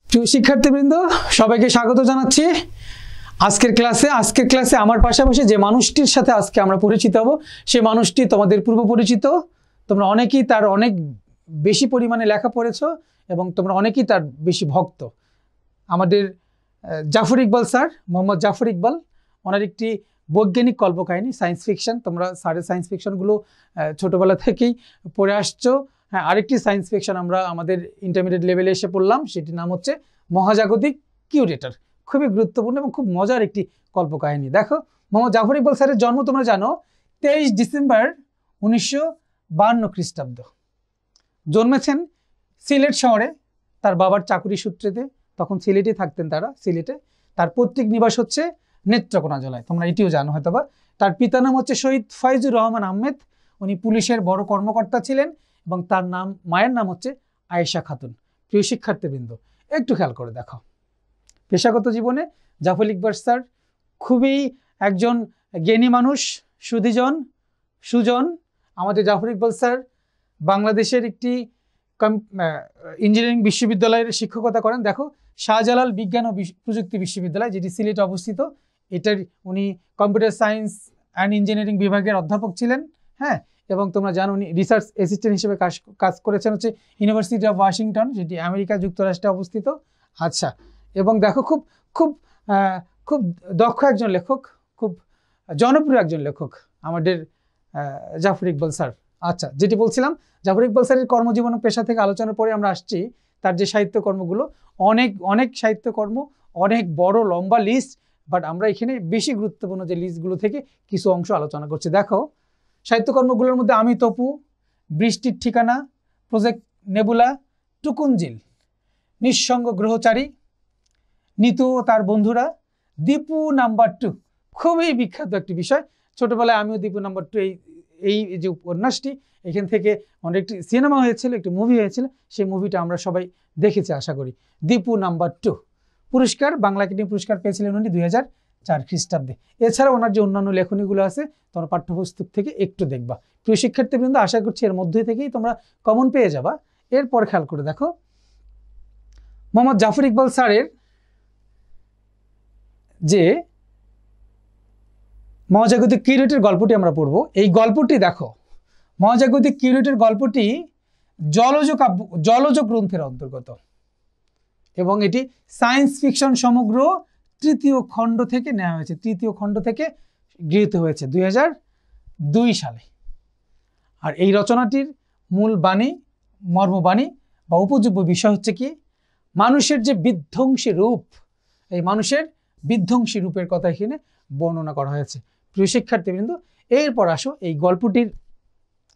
প্রিয় শিক্ষার্থীবৃন্দ, সবাইকে স্বাগত জানাচ্ছি আজকের ক্লাসে আমার পাশাপাশি যে মানুষটির সাথে আজকে আমরা পরিচিত হব সেই মানুষটি তোমাদের পূর্ব পরিচিত। তোমরা অনেকেই তার অনেক বেশি পরিমাণে লেখা পড়েছো এবং তোমরা অনেকেই তার বেশি ভক্ত। আমাদের জাফর ইকবাল স্যার, মোহাম্মদ জাফর ইকবাল, ওনার একটি বৈজ্ঞানিক কল্পকাহিনী সায়েন্স ফিকশন। তোমরা স্যারের সায়েন্স ফিকশনগুলো ছোটোবেলা থেকেই পড়ে আসছো। হ্যাঁ, আরেকটি সায়েন্স ফিকশন আমরা আমাদের ইন্টারমিডিয়েট লেভেলে এসে পড়লাম, সেটির নাম হচ্ছে মহাজাগতিক কিউরেটর। খুবই গুরুত্বপূর্ণ এবং খুব মজার একটি কল্পকাহিনী। দেখো, মোহাম্মদ জাফর ইকবাল স্যারের জন্ম তোমরা জানো 23 ডিসেম্বর 1952 খ্রিস্টাব্দ। জন্মেছেন সিলেট শহরে তার বাবার চাকুরি সূত্রেতে। তখন সিলেটে থাকতেন তারা, সিলেটে। তার পৈতৃক নিবাস হচ্ছে নেত্রকোনা জেলায়, তোমরা এটিও জানো হয়তোবা। তার পিতার নাম হচ্ছে শহীদ ফাইজুর রহমান আহমেদ, উনি পুলিশের বড় কর্মকর্তা ছিলেন এবং তার মায়ের নাম হচ্ছে আয়েশা খাতুন। প্রিয় শিক্ষার্থীবৃন্দ, একটু খেয়াল করে দেখো, পেশাগত জীবনে জাফর ইকবাল স্যার খুবই একজন জ্ঞানী মানুষ, সুজন। আমাদের জাফর ইকবাল স্যার বাংলাদেশের একটি ইঞ্জিনিয়ারিং বিশ্ববিদ্যালয়ের শিক্ষকতা করেন। দেখো, শাহজালাল বিজ্ঞান ও প্রযুক্তি বিশ্ববিদ্যালয়, যেটি সিলেটে অবস্থিত, এটার উনি কম্পিউটার সায়েন্স অ্যান্ড ইঞ্জিনিয়ারিং বিভাগের অধ্যাপক ছিলেন। হ্যাঁ, এবং তোমরা জানো উনি রিসার্চ অ্যাসিস্ট্যান্ট হিসেবে কাজ করেছেন হচ্ছে ইউনিভার্সিটি অফ ওয়াশিংটন, যেটি আমেরিকা যুক্তরাষ্ট্রে অবস্থিত। আচ্ছা, এবং দেখো খুব খুব খুব দক্ষ একজন লেখক, খুব জনপ্রিয় একজন লেখক আমাদের জাফর ইকবাল স্যার। আচ্ছা, যেটি বলছিলাম, জাফর ইকবাল স্যারের কর্মজীবন ও পেশা থেকে আলোচনার পরে আমরা আসছি তার যে সাহিত্যকর্মগুলো, অনেক সাহিত্যকর্ম, অনেক বড় লম্বা লিস্ট, বাট আমরা এখানে বেশি গুরুত্বপূর্ণ যে লিস্টগুলো থেকে কিছু অংশ আলোচনা করছি। দেখো, সাহিত্যকর্মগুলোর মধ্যে আমি তপু, বৃষ্টির ঠিকানা, প্রজেক্ট নেবুলা, টুকুনজিল, নিঃসঙ্গ গ্রহচারী, নিতু ও তার বন্ধুরা, দীপু নাম্বার 2, খুবই বিখ্যাত একটি বিষয়। ছোটবেলায় আমিও দীপু নাম্বার 2 এই যে উপন্যাসটি, এখান থেকে অনেকটি সিনেমা হয়েছিল, একটি মুভি হয়েছিল, সেই মুভিটা আমরা সবাই দেখেছি আশা করি। দীপু নাম্বার 2 পুরস্কার, বাংলা একাডেমি পুরস্কার পেয়েছিলেন উনি 2004 খ্রিস্টাব্দে। এছাড়া ওনার যে অন্যান্য লেখনীগুলো আছে তোমরা পাঠ্যপুস্তক থেকে একটু দেখবা। প্রিয় শিক্ষার্থীবৃন্দ, আশা করছি এর মধ্যে থেকেই তোমরা কমন পেয়ে যাবা। এরপর খেয়াল করে দেখো, মোহাম্মদ জাফর ইকবাল স্যারের যে মহাজাগতিক কিউরেটর গল্পটি আমরা পড়ব। এই গল্পটি দেখো, মহাজাগতিক কিউরেটর গল্পটি জলজ গ্রন্থের অন্তর্গত এবং এটি সায়েন্স ফিকশন সমগ্র 3য় খণ্ড থেকে নেওয়া হয়েছে, 3য় খণ্ড থেকে গৃহীত হয়েছে 2002 সালে। আর এই রচনাটির মূল বাণী, মর্মবাণী বা উপজীব্য বিষয় হচ্ছে কি, মানুষের যে বিধ্বংসী রূপ, এই মানুষের বিধ্বংসী রূপের কথা এখানে বর্ণনা করা হয়েছে। প্রিয় শিক্ষার্থীবৃন্দ, এরপর আসো এই গল্পটির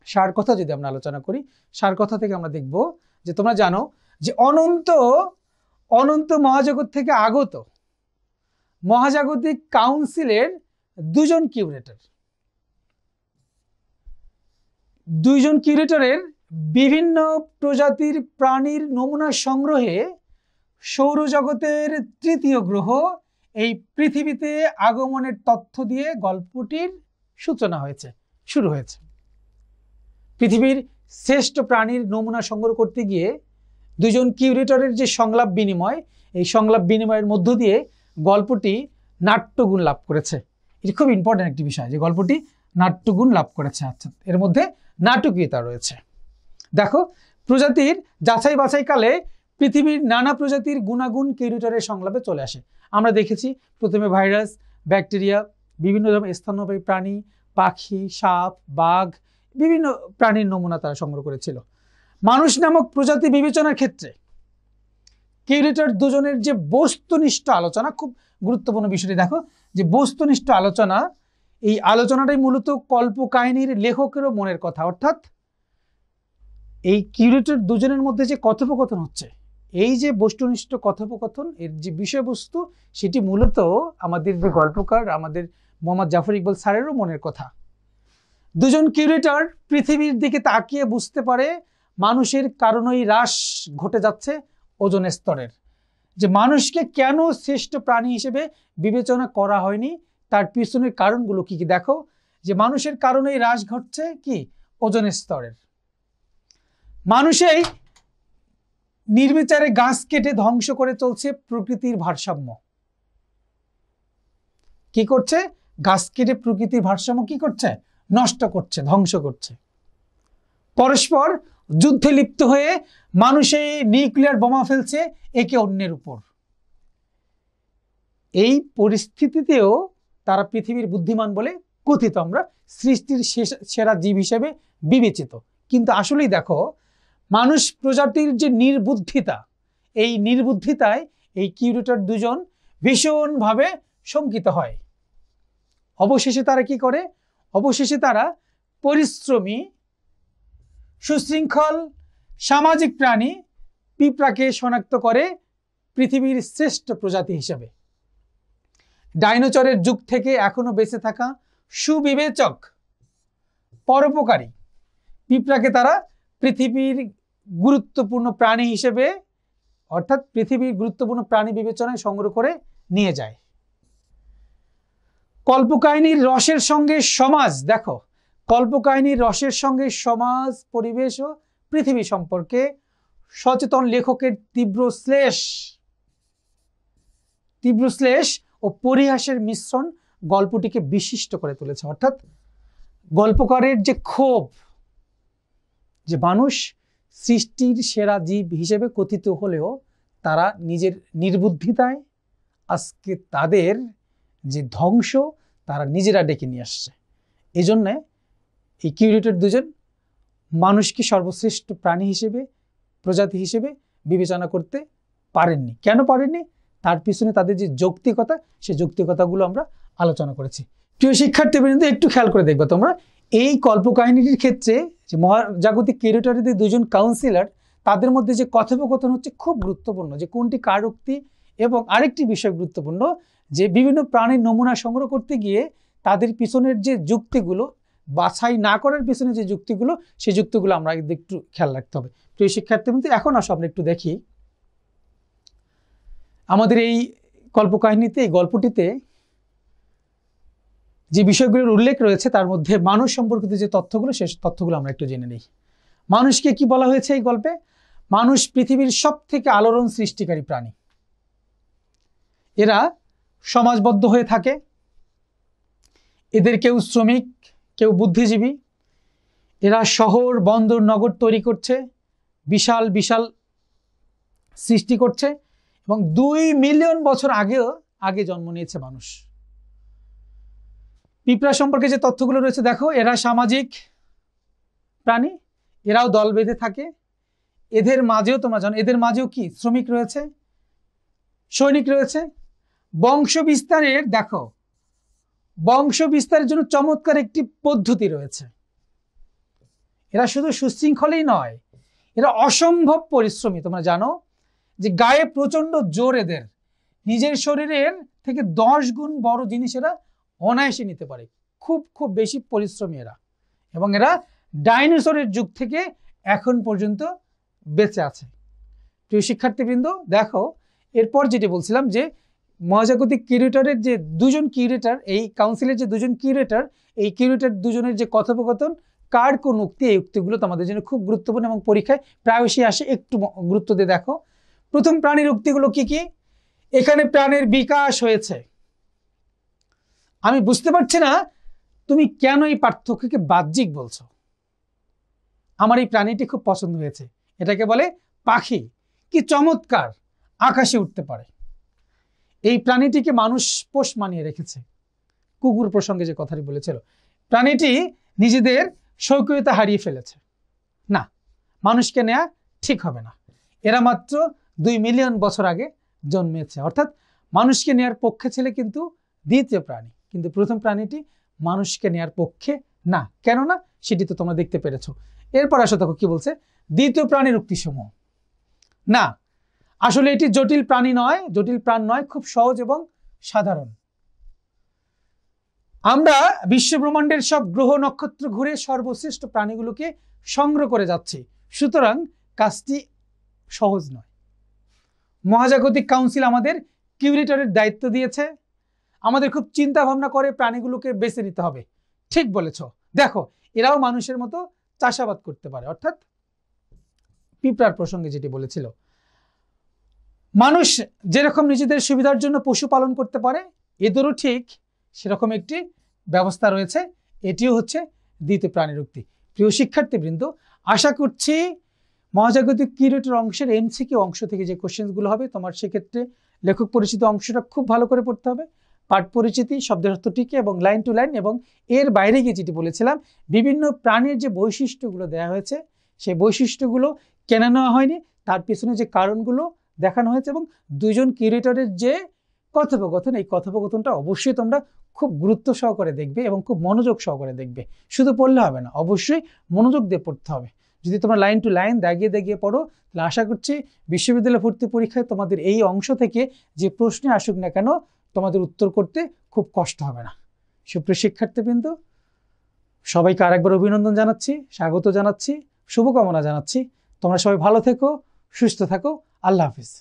সার কথা যদি আমরা আলোচনা করি। সার কথা থেকে আমরা দেখব যে তোমরা জানো যে অনন্ত মহাজগৎ থেকে আগত মহাজাগতিক কাউন্সিলের 2 জন কিউরেটরের বিভিন্ন প্রজাতির প্রাণীর নমুনা সংগ্রহে সৌরজগতের 3য় গ্রহ এই পৃথিবীতে আগমনের তথ্য দিয়ে গল্পটির শুরু হয়েছে। পৃথিবীর শ্রেষ্ঠ প্রাণীর নমুনা সংগ্রহ করতে গিয়ে 2 জন কিউরেটরের যে সংলাপ বিনিময়, এই সংলাপ বিনিময়ের মধ্য দিয়ে গল্পটি নাট্যগুণ লাভ করেছে। এটি খুব ইম্পর্টেন্ট একটি বিষয় যে গল্পটি নাট্যগুণ লাভ করেছে। আচ্ছা, এর মধ্যে নাটকীয়তা রয়েছে। দেখো, প্রজাতির যাচাই বাছাইকালে পৃথিবীর নানা প্রজাতির গুণাগুণ কিউরেটরের সংলাপে চলে আসে। আমরা দেখেছি প্রথমে ভাইরাস, ব্যাকটেরিয়া, বিভিন্ন ধরনের স্তন্যপায়ী প্রাণী, পাখি, সাপ, বাঘ, বিভিন্ন প্রাণীর নমুনা তারা সংগ্রহ করেছিল। মানুষ নামক প্রজাতি বিবেচনার ক্ষেত্রে কিউরেটর 2 জনের যে বস্তুনিষ্ঠ আলোচনা, খুব গুরুত্বপূর্ণ বিষয়টি দেখো, যে বস্তুনিষ্ঠ আলোচনা, এই আলোচনাটাই মূলত কল্পকাহিনীর লেখকেরও মনের কথা। অর্থাৎ এই কিউরেটর 2 জনের মধ্যে যে কথোপকথন হচ্ছে, এই যে বস্তুনিষ্ঠ কথোপকথন, এর যে বিষয়বস্তু, সেটি মূলত আমাদের যে গল্পকার, আমাদের মোহাম্মদ জাফর ইকবাল স্যারেরও মনের কথা। 2 জন কিউরেটর পৃথিবীর দিকে তাকিয়ে বুঝতে পারে মানুষের কারণেই হ্রাস ঘটে যাচ্ছে ওজোন স্তরের। যে মানুষকে কেন শ্রেষ্ঠ প্রাণী হিসেবে বিবেচনা করা হয়নি, তার পিছনের কারণগুলো কি কি দেখো, যে মানুষের কারণেই হ্রাস ঘটছে কি ওজোন স্তরের। মানুষেই নির্বিচারে গাছ কেটে ধ্বংস করে চলছে প্রকৃতির ভারসাম্য। কি করছে? গাছ কেটে প্রকৃতির ভারসাম্য কি করছে? নষ্ট করছে, ধ্বংস করছে। পরস্পর যুদ্ধে লিপ্ত হয়ে মানুষে নিউক্লিয়ার বোমা ফেলছে একে অন্যের উপর। এই পরিস্থিতিতেও তারা পৃথিবীর বুদ্ধিমান বলে কথিত, আমরা সৃষ্টির সেরা জীব হিসেবে বিবেচিত। কিন্তু আসলেই দেখো, মানুষ প্রজাতির যে নির্বুদ্ধিতা, এই নির্বুদ্ধিতায় এই কিউরেটর দুজন ভীষণভাবে শঙ্কিত হয়। অবশেষে তারা কি করে? অবশেষে তারা পরিশ্রমী, সুশৃঙ্খল সামাজিক প্রাণী পিঁপড়াকে শনাক্ত করে পৃথিবীর শ্রেষ্ঠ প্রজাতি হিসেবে। ডাইনোসরের যুগ থেকে এখনো বেঁচে থাকা সুবিবেচক, পরোপকারী পিঁপড়াকে তারা পৃথিবীর গুরুত্বপূর্ণ প্রাণী হিসেবে, অর্থাৎ পৃথিবীর গুরুত্বপূর্ণ প্রাণী বিবেচনায় সংগ্রহ করে নিয়ে যায়। কল্পকাহিনীর রসের সঙ্গে সমাজ, দেখো, কল্পকাহিনীর রসের সঙ্গে সমাজ, পরিবেশ ও পৃথিবী সম্পর্কে সচেতন লেখকের তীব্র শ্লেষ ও পরিহাসের মিশ্রণ গল্পটিকে বিশিষ্ট করে তুলেছে। অর্থাৎ গল্পকারের যে ক্ষোভ, যে মানুষ সৃষ্টির সেরা জীব হিসেবে কথিত হলেও তারা নিজের নির্বুদ্ধিতায় আজকে তাদের যে ধ্বংস তারা নিজেরা ডেকে নিয়ে আসছে। এই জন্যে এই কিউরেটর দুজন মানুষকে সর্বশ্রেষ্ঠ প্রাণী হিসেবে, প্রজাতি হিসেবে বিবেচনা করতে পারেননি। কেন পারেননি? তার পিছনে তাদের যে যৌক্তিকতা, সেই যৌক্তিকতাগুলো আমরা আলোচনা করেছি। প্রিয় শিক্ষার্থীবৃন্দ, একটু খেয়াল করে দেখবে তোমরা, এই কল্পকাহিনীটির ক্ষেত্রে যে মহাজাগতিক কিউরেটরদের দুজন কাউন্সিলর, তাদের মধ্যে যে কথোপকথন হচ্ছে খুব গুরুত্বপূর্ণ, যে কোনটি কার উক্তি। এবং আরেকটি বিষয় গুরুত্বপূর্ণ, যে বিভিন্ন প্রাণীর নমুনা সংগ্রহ করতে গিয়ে তাদের পিছনের যে যুক্তিগুলো, বাছাই না করার পিছনে যে যুক্তিগুলো, সেই যুক্তিগুলো আমরা একটু খেয়াল রাখতে হবে। প্রিয় শিক্ষার্থীবৃন্দ, এখন আসো আমরা একটু দেখি আমাদের এই কল্পকাহিনীতে, এই গল্পটিতে যে বিষয়গুলোর উল্লেখ রয়েছে তার মধ্যে মানুষ সম্পর্কিত যে তথ্যগুলো, সেই তথ্যগুলো আমরা একটু জেনে নিই। মানুষকে কি বলা হয়েছে এই গল্পে? মানুষ পৃথিবীর সব থেকে আলোড়ন সৃষ্টিকারী প্রাণী। এরা সমাজবদ্ধ হয়ে থাকে। এদের কেউ শ্রমিক, কেউ বুদ্ধিজীবী। এরা শহর, বন্দর, নগর তৈরি করছে, বিশাল বিশাল সৃষ্টি করছে, এবং 2 মিলিয়ন বছর আগে জন্ম নিয়েছে মানুষ। পিঁপড়া সম্পর্কে যে তথ্যগুলো রয়েছে, দেখো, এরা সামাজিক প্রাণী, এরাও দল বেঁধে থাকে। এদের মাঝেও তোমরা জানো, এদের মাঝেও কি শ্রমিক রয়েছে, সৈনিক রয়েছে। বংশ বিস্তারের, দেখো, বংশ বিস্তারের জন্য চমৎকার একটি পদ্ধতি রয়েছে। এরা শুধু সুশৃঙ্খলই নয়, এরা অসম্ভব পরিশ্রমী। তোমরা জানো যে গায়ে প্রচন্ড জোর, এদের নিজের শরীরের থেকে 10 গুণ বড় জিনিস এরা অনায়াসে নিতে পারে। খুব খুব বেশি পরিশ্রমী এরা, এবং এরা ডাইনোসরের যুগ থেকে এখন পর্যন্ত বেঁচে আছে। প্রিয় শিক্ষার্থীবৃন্দ, দেখো, এরপর যেটি বলছিলাম যে মহাজাগতিক কিউরেটরের যে দুজন কিউরেটর, এই কাউন্সিলের যে দুজন কিউরেটর, এই কিউরেটর দুজনের যে কথোপকথন, কার কোন উক্তি, এই উক্তিগুলো তোমাদের জন্য খুব গুরুত্বপূর্ণ এবং পরীক্ষায় প্রায়শই আসে। একটু গুরুত্ব দিয়ে দেখো। প্রথম প্রাণীর উক্তিগুলো কি কি? এখানে প্রাণের বিকাশ হয়েছে। আমি বুঝতে পারছি না তুমি কেন এই পার্থক্যকে বাহ্যিক বলছো। আমার এই প্রাণীটি খুব পছন্দ হয়েছে, এটাকে বলে পাখি। কি চমৎকার, আকাশে উঠতে পারে। এই প্রাণীটিকে মানুষ পোষ মানিয়ে রেখেছে। কুকুর প্রসঙ্গে যে কথাটি বলেছিল, প্রাণীটি নিজেদের স্বকীয়তা হারিয়ে ফেলেছে। না, মানুষকে নেওয়া ঠিক হবে না। এরা মাত্র 2 মিলিয়ন বছর আগে জন্মেছে। অর্থাৎ মানুষকে নেয়ার পক্ষে ছিল কিন্তু দ্বিতীয় প্রাণী, কিন্তু প্রথম প্রাণীটি মানুষকে নেয়ার পক্ষে না। কেন না, সেটি তো তোমরা দেখতে পেরেছো। এরপর আসো, দেখো কি বলছে। দ্বিতীয় প্রাণীর উক্তিসমূহ, না, আসলে এটি জটিল প্রাণ নয়, খুব সহজ এবং সাধারণ। আমরা বিশ্ব ব্রহ্মাণ্ডের সব গ্রহ নক্ষত্র ঘুরে সর্বশ্রেষ্ঠ প্রাণীগুলোকে সংগ্রহ করে যাচ্ছি, সুতরাং কাজটি সহজ নয়। মহাজাগতিক কাউন্সিল আমাদের কিউরেটরের দায়িত্ব দিয়েছে, আমাদের খুব চিন্তা ভাবনা করে প্রাণীগুলোকে বেছে নিতে হবে। ঠিক বলেছ। দেখো, এরাও মানুষের মতো চাষাবাদ করতে পারে, অর্থাৎ পিঁপড়ার প্রসঙ্গে যেটি বলেছিল। মানুষ যেরকম নিজেদের সুবিধার জন্য পশু পালন করতে পারে, এদেরও ঠিক সেরকম একটি ব্যবস্থা রয়েছে। এটিও হচ্ছে দ্বিতীয় প্রাণীর উক্তি। প্রিয় শিক্ষার্থীবৃন্দ, আশা করছি মহাজাগতিক কিউরেটর অংশের এমসিকিউ অংশ থেকে যে কোশ্চেনগুলো হবে, তোমার সেক্ষেত্রে লেখক পরিচিতি অংশটা খুব ভালো করে পড়তে হবে, পাঠ পরিচিতি, শব্দের অর্থ টিকে এবং লাইন টু লাইন, এবং এর বাইরে গিয়ে যেটি বলেছিলাম বিভিন্ন প্রাণীর যে বৈশিষ্ট্যগুলো দেওয়া হয়েছে সেই বৈশিষ্ট্যগুলো কেন নেওয়া হয়নি, তার পিছনে যে কারণগুলো দেখানো হয়েছে, এবং দুইজন কিউরেটরের যে কথোপকথন, এই কথোপকথনটা অবশ্যই তোমরা খুব গুরুত্ব সহকারে দেখবে এবং খুব মনোযোগ সহকারে দেখবে। শুধু পড়লে হবে না, অবশ্যই মনোযোগ দিয়ে পড়তে হবে। যদি তোমরা লাইন টু লাইন দাগিয়ে দাগিয়ে পড়ো, তাহলে আশা করছি বিশ্ববিদ্যালয় ভর্তি পরীক্ষায় তোমাদের এই অংশ থেকে যে প্রশ্নে আসুক না কেন, তোমাদের উত্তর করতে খুব কষ্ট হবে না। সুপ্রিয় শিক্ষার্থীবৃন্দ, সবাইকে আরেকবার অভিনন্দন জানাচ্ছি, স্বাগত জানাচ্ছি, শুভকামনা জানাচ্ছি। তোমরা সবাই ভালো থেকো, সুস্থ থাকো। আল্লাহ হাফিজ।